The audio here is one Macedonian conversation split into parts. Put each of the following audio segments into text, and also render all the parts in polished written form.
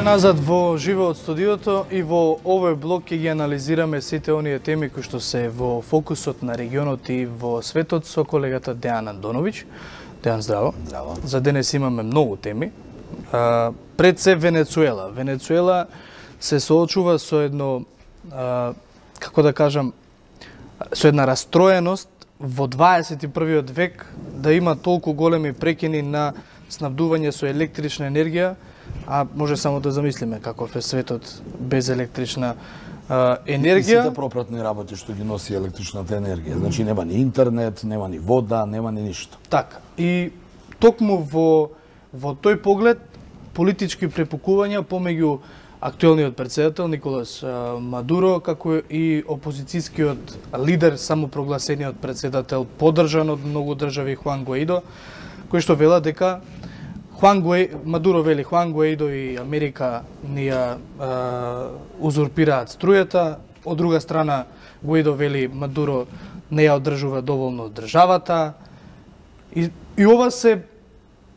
Се назад во живо од студиото и во овој блок ќе ги анализираме сите оние теми кои што се во фокусот на регионот и во светот со колегата Дејан Андоновиќ. Дејан, здраво. Здраво. За денес имаме многу теми. Пред се Венецуела. Венецуела се соочува со едно, како да кажам, со една растроеност во 21. век да има толку големи прекини на снабдување со електрична енергија, а може само да замислиме каков е светот без електрична енергија. И сите пропратни работи што ги носи електричната енергија. Значи нема ни интернет, нема ни вода, нема ни ништо. Така. И токму во тој поглед политички препукувања помеѓу актуелниот претседател Николас Мадуро, како и опозицијскиот лидер, самопрогласениот претседател, поддржан од многу држави, Хуан Гуаидо, кој што вела дека Мадуро вели Хуан Гуаидо и Америка ни ја узурпираат струјата, од друга страна Гуаидо вели Мадуро не ја одржува доволно државата. И ова се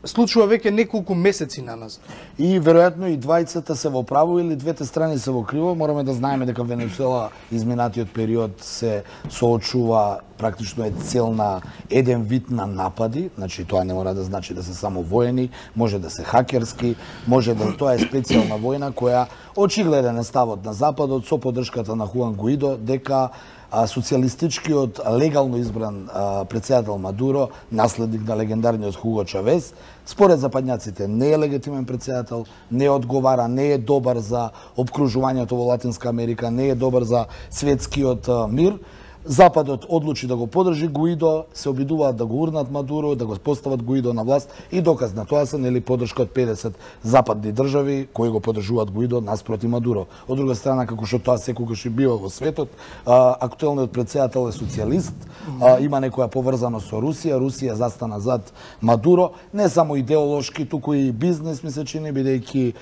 случува веќе неколку месеци наназад. И веројатно и двајцата се во право или двете страни се во криво. Мораме да знаеме дека Венецуела изминатиот период се соочува, практично е цел на еден вид на напади, значи тоа не мора да значи да се само воени, може да се хакерски, може да тоа е специјална војна која очигледен е ставот на Западот со поддршката на Хуан Гуаидо дека социјалистичкиот легално избран претседател Мадуро, наследник на легендарниот Хуго Чавес, според западњаците не е легитимен претседател, не одговара, не е добар за опкружувањето во Латинска Америка, не е добар за светскиот мир. Западот одлучи да го поддржи Гуаидо, се обидуваат да го урнат Мадуро, да го постават Гуаидо на власт и доказ на тоа се нели поддршка од 50 западни држави кои го поддржуваат Гуаидо наспроти Мадуро. Од друга страна, како што тоа секогаш и бива во светот, актуелниот претседател е социјалист, има некоја поврзаност со Русија, Русија застана зад Мадуро, не само идеолошки, туку и бизнес ми се чини, бидејќи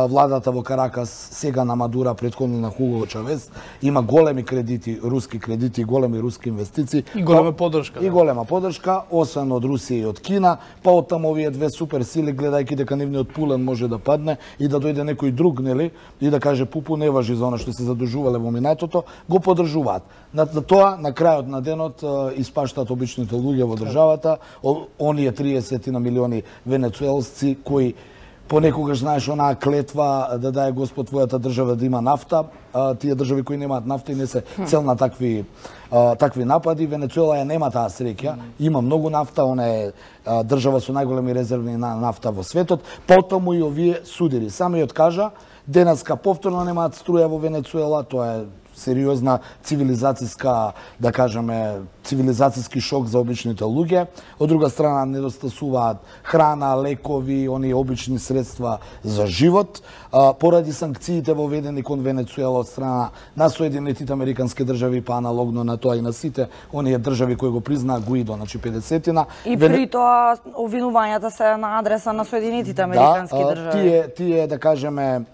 владата во Каракас сега на Мадуро, претходно на Хуго Чавес, има големи кредити, руски кредити, големи руски инвестиции и голема поддршка. И голема поддршка, освен од Русија и од Кина, па од таму овие две супер сили, гледајќи дека нивниот пулен може да падне и да дојде некој друг, нели, и да каже пупу не важи за она што се задужувале во минатото, го поддржуваат. На тоа, на крајот на денот, испаштаат обичните луѓе во државата, оние 30 на милиони венецуелци кои понекогаш знаеш онаа клетва да даде Господ твојата држава да има нафта, тие држави кои немаат нафта и не се цел на такви напади. Венецуела ја нема таа среќа, има многу нафта, она е држава со најголеми резерви на нафта во светот, потому и овие судири. Самиот кажа, денеска повторно немаат струја во Венецуела, тоа е сериозна цивилизацијска, да кажеме, цивилизацијски шок за обичните луѓе. Од друга страна, недостасуваат храна, лекови, оние обични средства за живот, поради санкциите воведени кон Венецуела од страна на Соединетите Американски држави, па аналогно на тоа и на сите оние држави кои го признаа Гуаидо, значи 50-тина. И при тоа обвинувањата се на адреса на Соединетите Американски држави. Тие, да кажеме,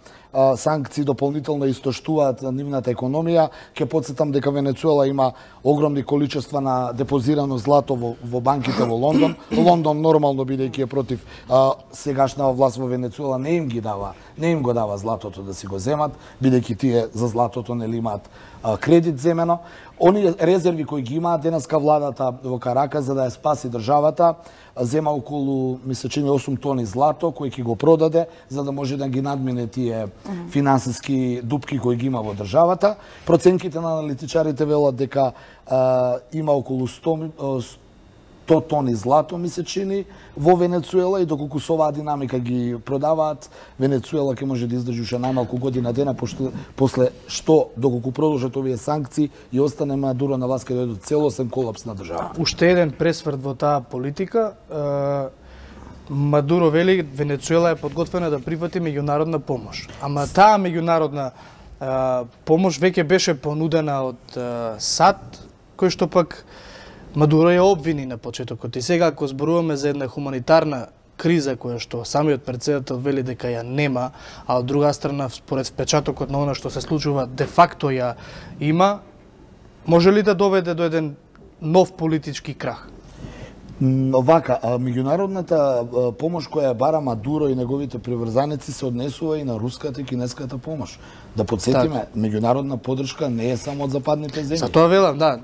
санкции дополнително истоштуваат нивната економија. Ќе потсетам дека Венецуела има огромни количества на депозирано злато во банките во Лондон. Лондон нормално бидејќи е против сегашната власт во Венецуела не им го дава златото да си го земат, бидејќи тие за златото нели имаат кредит земено. Оние резерви кои ги имаат денеска владата во Каракас за да ја спаси државата, зема околу, ми се чини 8 тони злато кои ќе го продаде за да може да ги надмине тие финансиски дупки кои ги има во државата. Проценките на аналитичарите велат дека има околу 100 тони злато, ми се чини, во Венецуела и доколку со оваа динамика ги продаваат, Венецуела ќе може да издржи уште најмалку година дена, после што, доколку продолжат овие санкции и остане Мадуро на власт, ќе дојде целосен колапс на државата. Уште еден пресврт во таа политика. Мадуро вели Венецуела е подготвена да прифати меѓународна помош. Ама таа меѓународна помош веќе беше понудена од САД, кој што пак Мадуро ја обвини на почетокот. И сега, ако зборуваме за една хуманитарна криза која што самиот претседател вели дека ја нема, а од друга страна, според впечатокот на она што се случува, де факто ја има, може ли да доведе до еден нов политички крах? Вака, меѓународната помош која бара Мадуро и неговите приврзаници се однесува и на руската и кинеската помош. Да подсетиме, меѓународна поддршка не е само од западните земји. За тоа велам, да.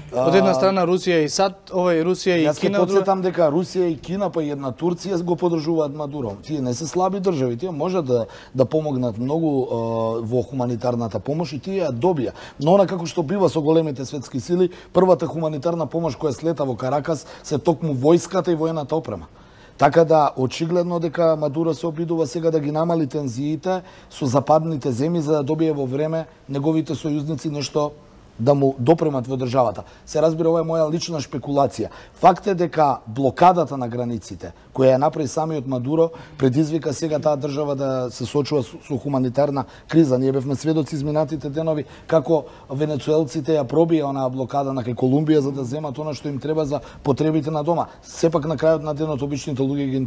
Од една страна Русија и САД, Русија и Јас Кина. Јас подсетам дека Русија и Кина, па и една Турција го поддржуваат Мадуро. Тие не се слаби држави, тие можат да помогнат многу во хуманитарната помош и тие ја добија. Но она како што бива со големите светски сили, првата хуманитарна помош која слета во Каракас се токму војската и воената опрема. Така да, очигледно дека Мадуро се обидува сега да ги намали тензиите со западните земји за да добие во време неговите сојузници нешто да му допремат во државата. Се разбира, ова е моја лична шпекулација. Факт е дека блокадата на границите, која ја направи самиот Мадуро, предизвика сега таа држава да се соочува со хуманитарна криза. Ние бевме сведоци изминатите денови како венецуелците ја пробија онаа блокада на кај Колумбија за да земат она што им треба за потребите на дома. Сепак на крајот на денот обичните луѓе ги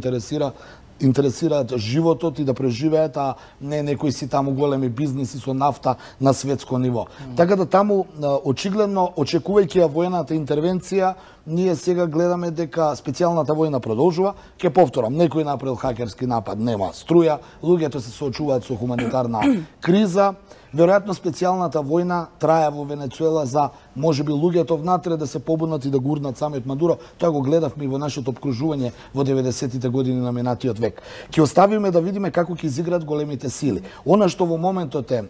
интересираат животот и да преживеат, а не некои си таму големи бизниси со нафта на светско ниво. Така да таму очигледно, очекувајќи ја воената интервенција, ние сега гледаме дека специјалната војна продолжува. Ќе повторам, некој направил хакерски напад, нема струја, луѓето се соочуваат со хуманитарна криза. Веројатно специјалната војна трае во Венецуела за можеби луѓето внатре да се побунат и да гурнат самиот Мадуро. Тоа го гледавме и во нашето обкружување во 90-тите години на минатиот век. Ќе оставиме да видиме како ќе изиграат големите сили. Она што во моментот е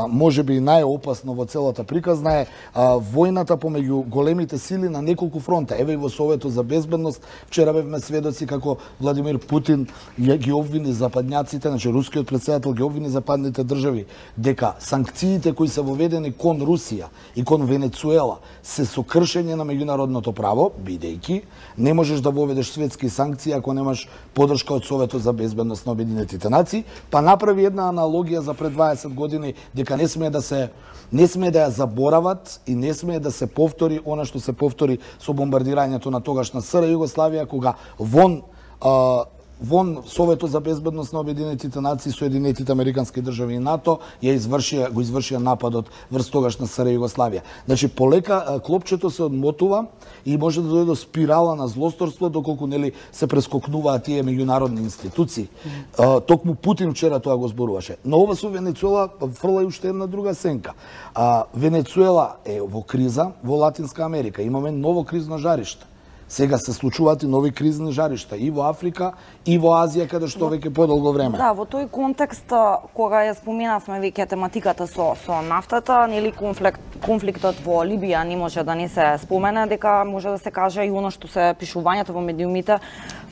можеби најопасно во целата приказна е војната помеѓу големите сили на неколку фронта. Еве и во Советот за безбедност вчера бевме сведоци како Владимир Путин ги обвини западњаците, значи рускиот претседател ги обвини западните држави дека санкциите кои се воведени кон Русија и кон Венецуела се со кршење на меѓународното право, бидејќи не можеш да воведеш светски санкции ако немаш поддршка од Советот за безбедност на Обединетите нации, па направи една аналогија за пред 20 години дека не смее да ја заборават и не смее да се повтори она што се повтори со бомбардирањето на тогашна СР Југославија, кога вон Советот за безбедност на Обединетите нации, Соединетите американски држави и НАТО го извршија нападот врз тогашна СР Југославија. Значи полека клопчето се одмотува и може да дојде до спирала на злосторство доколку нели се прескокнуваат тие меѓународни институции. Токму Путин вчера тоа го зборуваше. Но ова со Венецуела фрла и уште една друга сенка. Венецуела е во криза во Латинска Америка. Имаме ново кризно жариште. Сега се случуваат и нови кризни жаришта и во Африка, и во Азија, каде што веќе подолго време. Да, во тој контекст, кога ја споминавме веќе тематиката со нафтата, нели конфликтот во Либија не може да не се спомене, дека може да се каже и оно што се пишувањето во медиумите,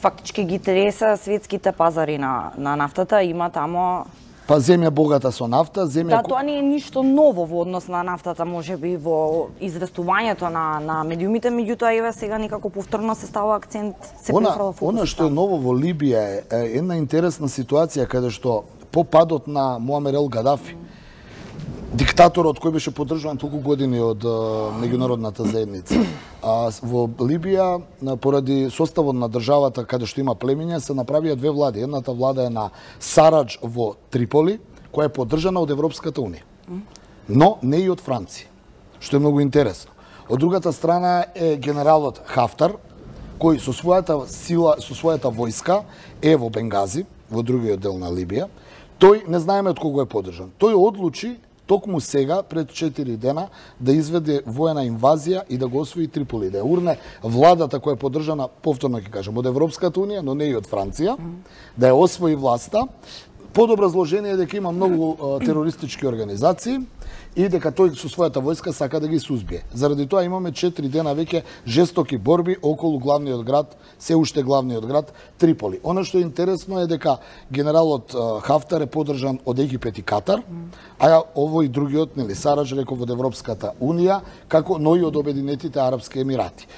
фактички ги тресе светските пазари на нафтата, има тамо. Па земја богата со нафта, земја... Да, тоа не е ништо ново во однос на нафтата, можеби во известувањето на медиумите, меѓутоа еве сега некако повторно се става акцент, се префрла фокусот. Она што е ново во Либија е една интересна ситуација каде што по падот на Муамер ел Гадафи, диктаторот кој беше поддржуван толку години од меѓународната заедница. Во Либија, поради составот на државата каде што има племиња, се направија две влади. Едната влада е на Сарадж во Триполи, која е поддржана од Европската унија, но не и од Франција, што е многу интересно. Од другата страна е генералот Хафтар, кој со својата сила, со својата војска е во Бенгази, во другиот дел на Либија. Тој не знаеме од кого е поддржан. Тој одлучи токму сега, пред 4 дена, да изведе воена инвазија и да го освои Триполи, да ја урне владата која е поддржана, повторно ќе кажам, од Европската унија, но не и од Франција, да ја освои власта, под образложение дека има многу терористички организации и дека тој со својата војска сака да ги сузбие. Заради тоа имаме 4 дена веќе жестоки борби околу главниот град, се уште главниот град Триполи. Она што е интересно е дека генералот Хафтар е поддржан од Египет и Катар, а овој другиот, нели, Сарадж, реков, од Европската унија, како но и од Обединетите арапски емирати.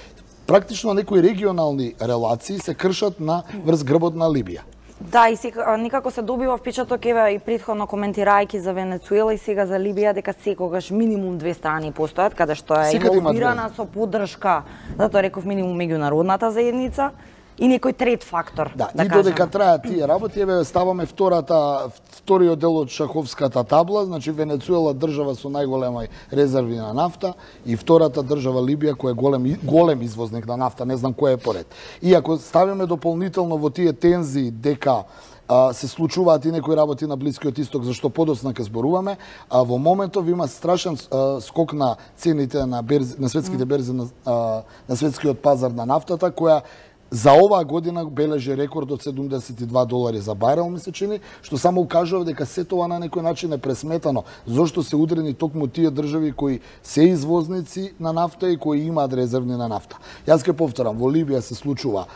Практично некои регионални релации се кршат врз грбот на Либија. Да, и сега никако се добива впечаток, еве и претходно коментирајќи за Венецуела и сега за Либија, дека секогаш минимум две страни постојат, каде што е инволвирана со поддршка, затоа реков минимум меѓународната заедница, и некој трет фактор, да да и кажеме. додека траат тие работи, еве ставаме вториот дел од шаховската табла, значи Венецуела држава со најголеми резерви на нафта и втората држава Либија која е голем извозник на нафта, не знам кој е поред. И ако ставиме дополнително во тие тензии дека се случуваат и некои работи на Блискиот исток, зашто подоцна ке зборуваме, а во моментов има страшен скок на цените на светските берзи на светскиот пазар на нафтата, која за оваа година бележи рекорд од $72 за барел, ми се чини, што само укажува дека се тоа на некој начин е пресметано, зашто се удрени токму тие држави кои се извозници на нафта и кои имаат резервни на нафта. Јас ќе повторам, во Либија се случува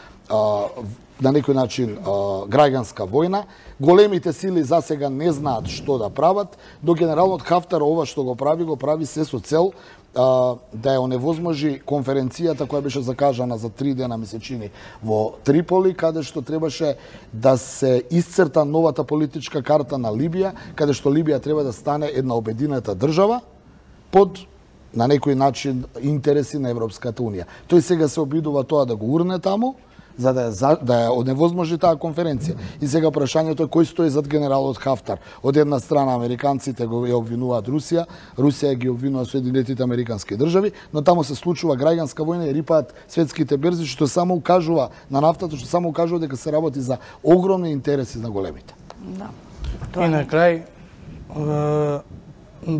на некој начин граѓанска војна. Големите сили за сега не знаат што да прават, до генералот Хафтар ова што го прави се со цел да ја оневозможи конференцијата која беше закажана за 3 дена, ми се чини, во Триполи, каде што требаше да се исцрта новата политичка карта на Либија, каде што Либија треба да стане една обединета држава под на некој начин интереси на Европската унија. Тој сега се обидува тоа да го урне таму, за да ја оневозможи таа конференција. И сега прашањето е кој стои зад генералот Хафтар. Од една страна американците го ја обвинуваат Русија, Русија ги обвинува Соединетите американски држави, но таму се случува граѓанска војна и рипаат светските берзи, што само укажува на нафтата, што само укажува дека се работи за огромни интереси на големите. Да. И на крај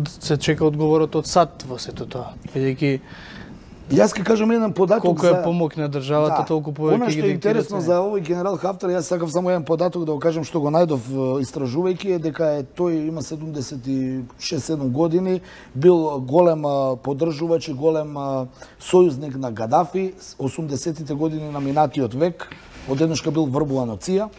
се чека одговорот од САД во сето тоа, бидејќи Јас ќе кажам еден податок колку е помогна државата, толку повеќе она ги што е диктира интересно цените. за овој генерал Хафтар, јас сакав само еден податок да го кажам што го најдов истражувајќи, е дека тој има 76-7 години, бил голем поддржувач и голем сојузник на Гадафи, 80-тите години на минатиот век, одеднашка бил врбуван од ЦИА.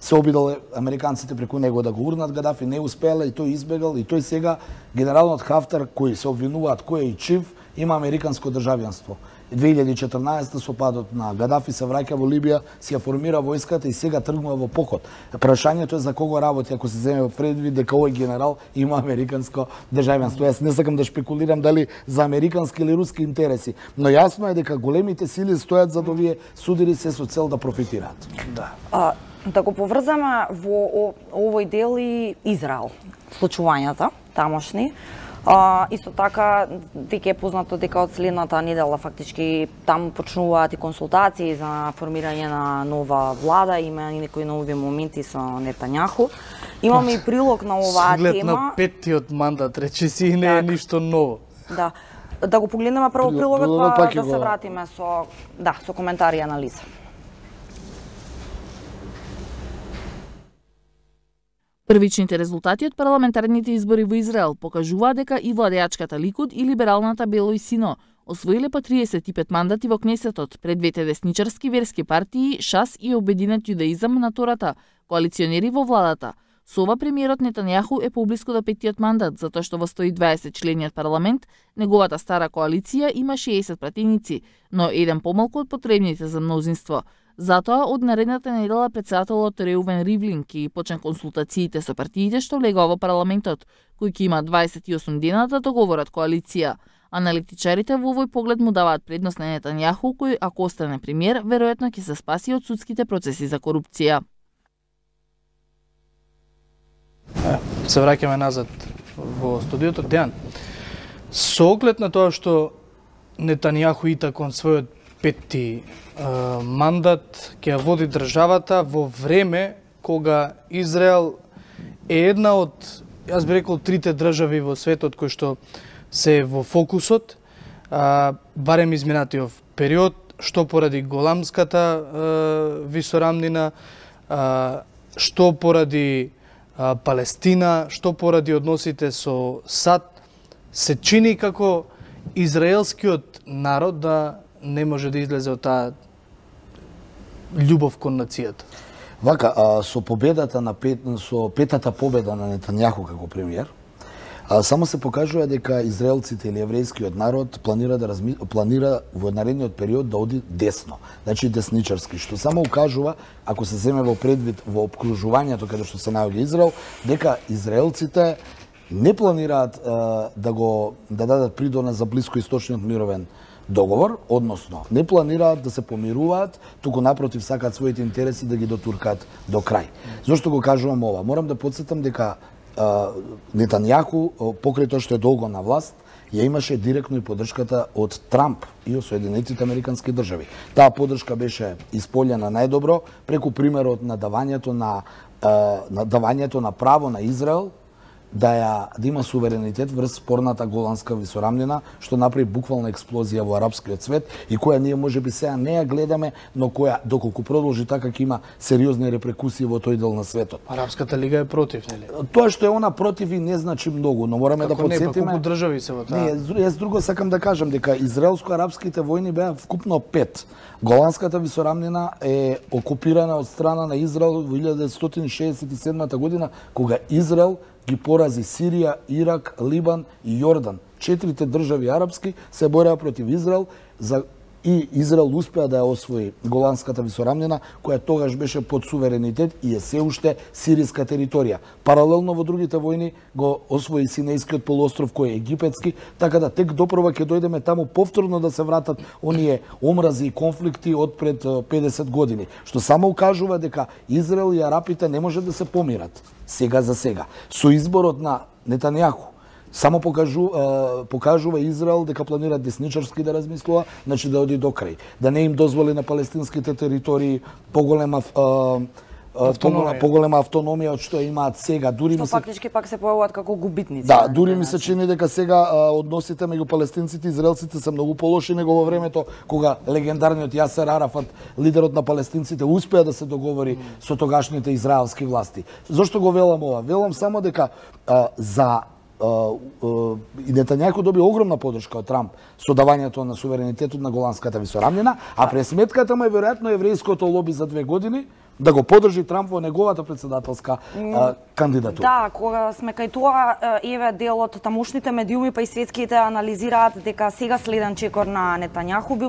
Се обидале американците преку него да го урнат Гадафи, не успеале и тој избегал, и тој сега генералот Хафтар кој се обвинуваат кој е и чив, има американско државјанство. 2014 со падот на Гадафи се враќа во Либија, си ја формира војската и сега тргнува во поход. Прашањето е за кого работи, ако се земе предвид дека овој генерал има американско државјанство. Јас не сакам да шпекулирам дали за американски или руски интереси, но јасно е дека големите сили стојат за овие судири се со цел да профитираат. Да. Да го поврзаме во овој дел и Израел, случувањата тамошни. Исто така, веќе е познато дека од следната недела фактички таму почнуваат и консултации за формирање на нова влада, има и некои нови моменти со Нетањаху. Имаме и прилог на оваа След тема. на петтиот мандат, речиси, не е ништо ново. Да. Да го погледнеме прво прилогот, па да го... се вратиме со коментари и анализа. Првичните резултати од парламентарните избори во Израел покажуваат дека и владеачката Ликуд и либералната Бело и Сино освоиле по 35 мандати во Кнесетот пред двете десничарски верски партии ШАС и Обединет јудаизам на Тората, коалиционери во владата. Со ова премиерот Нетањаху е поблиску до петтиот мандат, затоа што во 120 члениот парламент неговата стара коалиција има 60 пратеници, но еден помалку од потребните за мнозинство. Затоа, од наредната недела претседателот Реувен Ривлин ќе почне консултациите со партиите што влегува во парламентот, кои ќе има 28 дена да договорат коалиција. Аналитичарите во овој поглед му даваат предност на Нетањаху, кој, ако остане премиер, веројатно ќе се спаси од судските процеси за корупција. Се враќаме назад во студиото. Дејан, со оглед на тоа што Нетањаху ита кон својот петти мандат ќе ја води државата во време кога Израел е една од, јас би рекол, трите држави во светот кои што се во фокусот, барем изминатиот период, што поради голамската висорамнина, што поради Палестина, што поради односите со САД, се чини како израелскиот народ да не може да излезе од таа љубов кон нацијата. Вака, со победата на со петата победа на Нетањаху како премиер, само се покажува дека израелците или еврејскиот народ планира во наредниот период да оди десно, значи десничарски, што само укажува, ако се земе во предвид во обкружувањето каде што се наоѓа Израел, дека израелците не планираат да дадат придонес за блискоисточниот мировен договор, односно не планираат да се помируваат, туку напротив сакаат своите интереси да ги дотуркаат до крај. Зошто го кажувам ова? Морам да потсетам дека Нетањаху, покрај тоа што е долго на власт, ја имаше директно и поддршката од Трамп и од Соединетите Американски држави. Таа поддршка беше исполнена најдобро преку примерот на давањето на право на Израел да има суверенитет врз спорната Голанска висорамнина, што направи буквална експлозија во арапскиот свет и која ние можеби сега не ја гледаме, но која доколку продолжи така ќе има сериозни репрекусии во тој дел на светот. Арапската лига е против, нели? Тоа што е она против и не значи многу, но мораме да потсетиме. Колку држави се во таа? Не, јас друго сакам да кажам дека израелско-арапските војни беа вкупно 5. Голанската висорамнина е окупирана од страна на Израел во 1967 година, кога Израел ги порази Сирија, Ирак, Либан и Јордан. 4 држави арапски се бореа против Израел и Израел успеа да ја освои Голанската висорамнина, која тогаш беше под суверенитет и е се уште сириска територија. Паралелно во другите војни го освои Синејскиот полуостров кој е египетски, така да тек допрва ќе дојдеме таму повторно да се вратат оние омрази и конфликти од пред 50 години, што само укажува дека Израел и арапите не може да се помират сега за сега. Со изборот на Нетањаху само покажува Израел дека планира десничарски да размислува, значи да оди до крај, да не им дозволи на палестинските територии поголема автономија од што имаат сега. Дури фактички пак се појавуваат како губитници. Да, дури ми се чини дека сега односите меѓу палестинците и израелците се многу полоши него во времето кога легендарниот Јасер Арафат, лидерот на палестинците, успеа да се договори со тогашните израелски власти. Зошто го велам ова? Велам само дека и Нетањаху доби огромна поддршка од Трамп со давањето на суверенитетот на Голанската висорамнина, а пресметката му е веројатно еврејското лоби за 2 години да го поддржи Трамп во неговата председателска кандидатура. Да, кога сме кај тоа, еве дел од тамошните медиуми па и светските анализираат дека сега следен чекор на Нетањаху би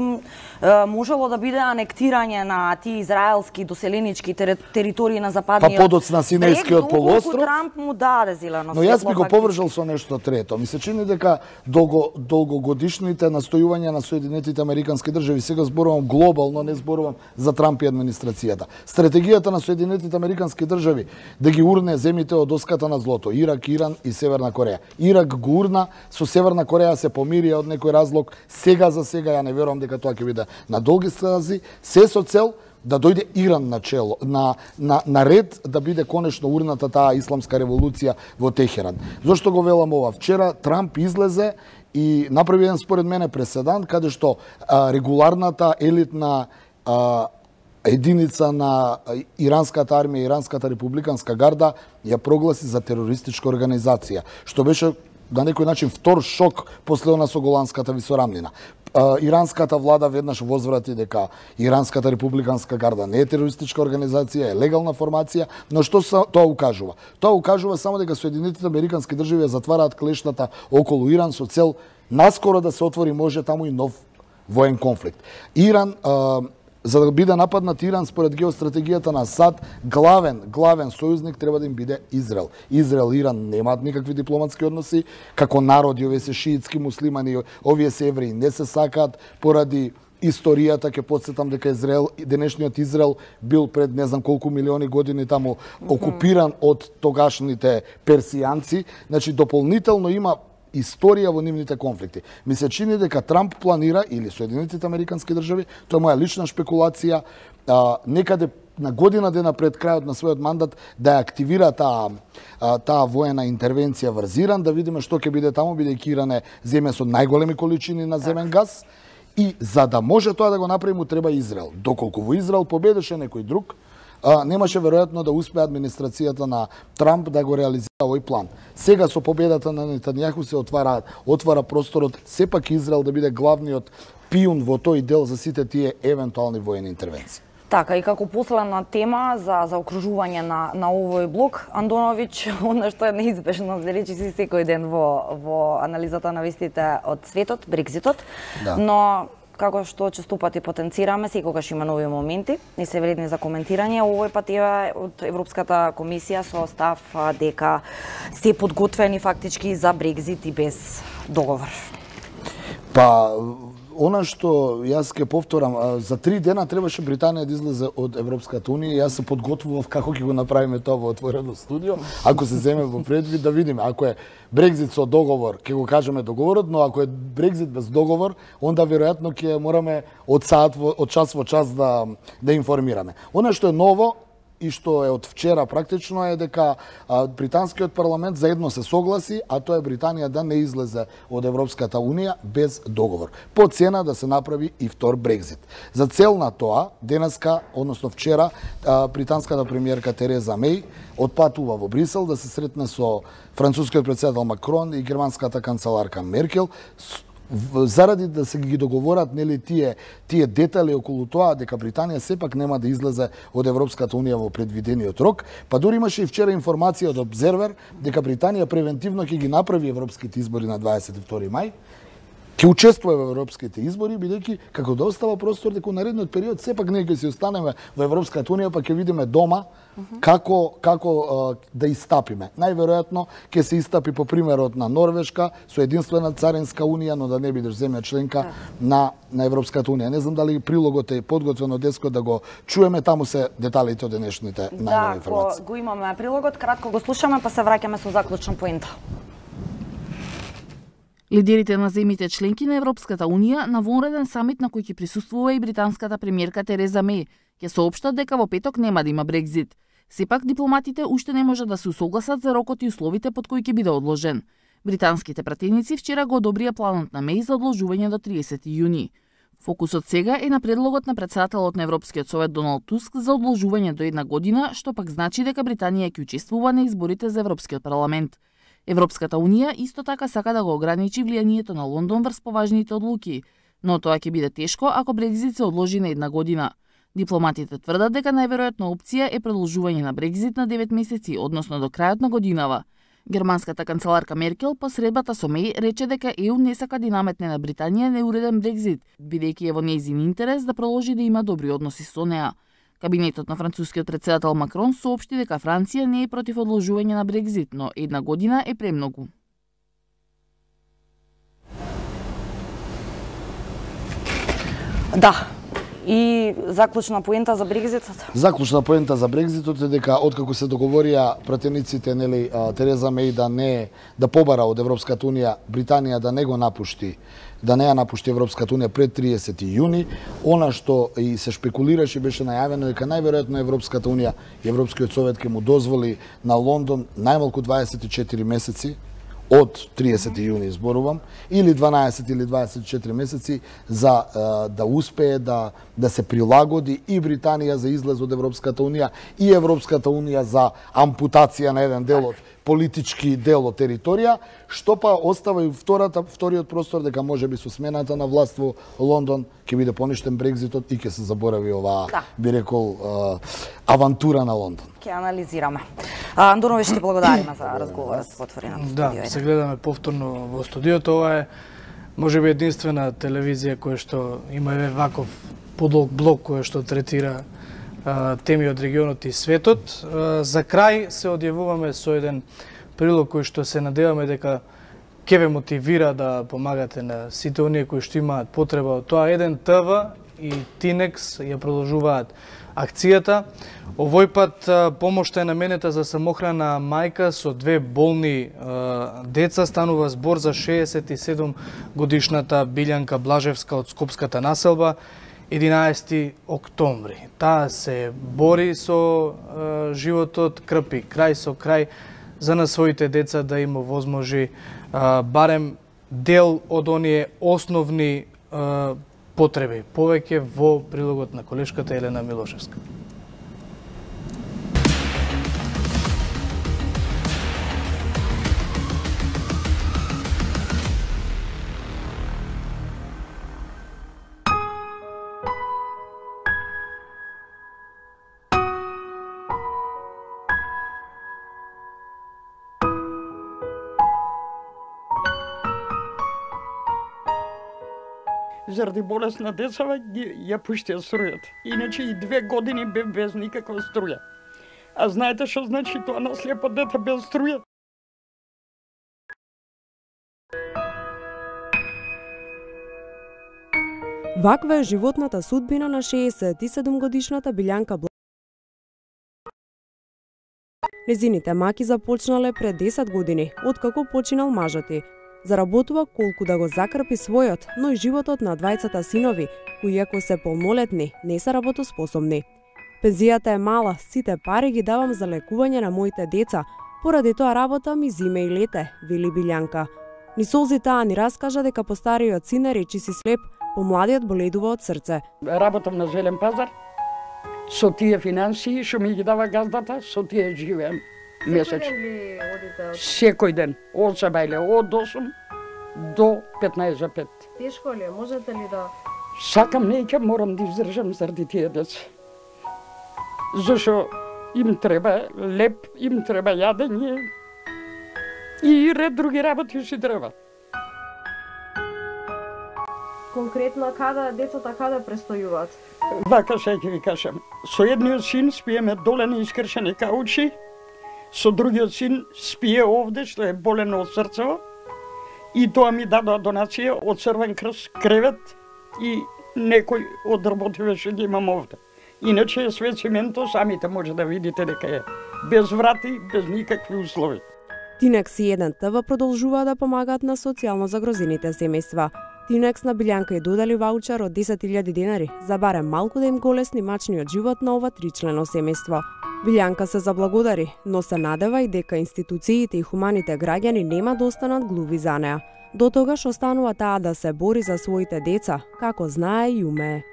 можело да биде анектирање на тие израелски доселенички територии на западниот подоцна Синејскиот полуостров. Трамп му даде зелено светло. Но јас би го поврзал со нешто трето. Ми се чини дека долгогодишните настојувања на Соединетите Американски држави, сега зборувам глобално, не зборувам за Трамп и администрацијата. Стратегијата на Соединетите Американски држави да ги урне земите од доската на злото, Ирак, Иран и Северна Кореја. Ирак го урна, со Северна Кореја се помирија од некој разлог, сега за сега ја не верувам дека тоа ќе биде на долги стази, се со цел да дојде Иран на чело, на ред да биде конечно урната таа исламска револуција во Техеран. Зошто го велам ова? Вчера Трамп излезе и направи еден според мене преседан каде што регуларната елитна единица на иранската армија, Иранската републиканска гарда ја прогласи за терористичка организација, што беше на некој начин втор шок после она со Голанската висорамнина. Иранската влада веднаш возврати дека Иранската републиканска гарда не е терористичка организација, е легална формација, но што тоа укажува? Тоа укажува само дека Соединетите Американски држави ја затвараат клештата околу Иран со цел наскоро да се отвори може таму и нов воен конфликт. Иран за да биде нападнат Иран според геостратегијата на САД, главен сојузник треба да им биде Израел. Израел и Иран немаат никакви дипломатски односи, како народи, овие се шиитски муслимани, овие се евреи, не се сакаат поради историјата. Ќе потсетам дека денешниот Израел бил пред не знам колку милиони години таму окупиран од тогашните персијанци, значи дополнително има историја во нивните конфликти. Ми се чини дека Трамп планира, или Соединетите Американски држави, тоа е моја лична шпекулација, некаде на година дена пред крајот на својот мандат да ја активира таа воена интервенција врз Иран, да видиме што ќе биде таму, бидејќи Иран е земја со најголеми количини на земен газ, и за да може тоа да го направи му треба Израел. Доколку во Израел победеше некој друг, немаше веројатно да успее администрацијата на Трамп да го реализира овој план. Сега со победата на Нетањаху се отвара просторот сепак Израел да биде главниот пиун во тој дел за сите тие евентуални воени интервенции. Така, и како последна тема за окружување на овој блок, Андоновиќ, она што е неизбежно, речи си секој ден во анализата на вестите од светот, Брекзитот, да. Но како што често пати потенцираме, секогаш има нови моменти и се вредни за коментирање. Овој пат е од Европската комисија со став дека се подготвени фактички за Брекзит и без договор. Па, Она што јас ќе повторам, за 3 дена требаше Британија да излезе од Европската унија. Јас се подготвував како ќе го направиме тоа во отворено студио. Ако се земе во предвид да видиме, ако е Брекзит со договор, ќе го кажеме договорот, но ако е Брекзит без договор, онда веројатно ќе мораме од час во час да информираме. Она што е ново и што е од вчера практично е дека британскиот парламент заедно се согласи, а тоа е Британија да не излезе од Европската унија без договор, по цена да се направи и втор Брекзит. За цел на тоа, денеска, односно вчера, британската премиерка Тереза Меј отпатува во Брисел да се сретне со францускиот претседател Макрон и германската канцеларка Меркел, заради да се ги договорат нели тие детали околу тоа дека Британија сепак нема да излезе од Европската унија во предвидениот рок, па дури имаше и вчера информација од Обзервер дека Британија превентивно ќе ги направи европските избори на 22 мај, ќе учествува во европските избори, бидејќи како да остава простор дека во наредниот период сепак ние ќе се останеме во Европската унија, па ќе видиме дома како да истапиме. Најверојатно ќе се истапи по примерот на Норвешка со единствена царинска унија, но да не бидеш земја членка на Европската унија. Не знам дали прилогот е подготвено деско да го чуеме, таму се деталите од денешните најнови информации. Да, го имаме прилогот, кратко го слушаме, па се враќаме со заклучна поента. Лидерите на земјите членки на Европската унија на вонреден самит на кој ќе присуствува и британската премиерка Тереза Меј ќе соопштат дека во петок нема да има Брекзит. Сепак дипломатите уште не може да се усогласат за рокот и условите под кои ќе биде одложен. Британските пратеници вчера го одобрија планот на Меј за одложување до 30 јуни. Фокусот сега е на предлогот на претседателот на Европскиот совет Доналд Туск за одложување до 1 година, што пак значи дека Британија ќе учествува на изборите за Европскиот парламент. Европската унија исто така сака да го ограничи влијанието на Лондон врз поважните одлуки, но тоа ќе биде тешко ако Брекзит се одложи на 1 година. Дипломатите тврдат дека најверојатна опција е продолжување на Брекзит на 9 месеци, односно до крајот на годинава. Германската канцеларка Меркел по средбата со Меј рече дека ЕУ не сака да наметне на Британија неуреден Брекзит, бидејќи е во нејзин интерес да продолжи да има добри односи со неа. Кабинетот на францускиот претседател Макрон соопшти дека Франција не е против одложување на Брекзит, но 1 година е премногу. Да. И заклучна поента за Брекзитот? Заклучна поента за Брекзитот е дека откако се договорија пратениците нели Тереза Меј да побара од Европската унија Британија да не го напушти, да не ја напушти Европската унија пред 30 јуни, она што и се шпекулираше беше најавено дека најверојатно Европската унија и Европскиот совет ќе му дозволи на Лондон најмалку 24 месеци од 30 јуни зборувам, или 12 или 24 месеци за да успее да се прилагоди и Британија за излез од Европската унија и Европската унија за ампутација на еден дел од политички дел од територија, што па остава и вториот простор дека можеби со смената на власт во Лондон ќе биде поништен Брекзитот и ќе се заборави оваа, би рекол, авантура на Лондон. Ќе анализираме. Андонович, ти благодариме за разговорот во отвореното студио. Да, се гледаме повторно во студиото. Ова е можеби единствена телевизија која што има ваков подолг блок која што третира теми од регионот и светот. За крај се одјавуваме со еден прилог кој што се надеваме дека ќе ве мотивира да помагате на сите оние кои што имаат потреба од тоа. 1TV и Тинекс ја продолжуваат акцијата. Овој пат помошта е наменета за самохрана мајка со 2 болни деца. Станува збор за 67 годишната Билјанка Блажевска од Скопската населба. 11 октомври. Таа се бори со животот, крпи крај со крај за на своите деца да им овозможи барем дел од оние основни потреби. Повеќе во прилогот на колешката Елена Милошевска. Заради болест на децава ја пуштија струјата. Иначе и 2 години бев без никаква струја. А знаете што значи тоа на слепо дете без струја? Ваква е животната судбина на 67-годишната Билјанка Блажева. Незините маки започнале пред 10 години, откако починал мажот ѝ. Заработува колку да го закрпи својот, но и животот на двајцата синови, кои иако се полнолетни, не се работоспособни. Пензијата е мала, сите пари ги давам за лекување на моите деца, поради тоа работа ми зиме и лете, вели Билјанка. Ни солзи таа ни раскажа дека постариот син е речиси слеп, помладиот боледува од срце. Работам на Зелен пазар, со тие финансии што ми ги дава газдата, со тие живеем месечно. Секој ден, од сабајле, од 8 до 15 за 5. Тешко ли е? Можете ли да... Сакам, неќе морам да издржам заради тие деца. Зашо им треба леп, им треба јадење и ред други работи си треба. Конкретно каде децата каде престојуваат? Вака сега ќе ви кажам. Со едниот син спиеме доле на искршени каучи, со другиот син спие овде што е болен од срцево и тоа ми дадоа донација од Црвен крст, кревет и некој од работиве што ги имам овде. Иначе е све цементо, самите може да видите дека е без врати, без никакви услови. Тинекс и 1 ТВ продолжуваат да помагаат на социјално загрозените семејства. Тинекс на Билјанка и додели ваучер од 10.000 денари за барем малку да им го лесни мачниот живот на ова тричлено семејство. Билјанка се заблагодари, но се надева и дека институциите и хуманите граѓани нема да останат глуви за неа. До тогаш останува таа да се бори за своите деца, како знае и умее.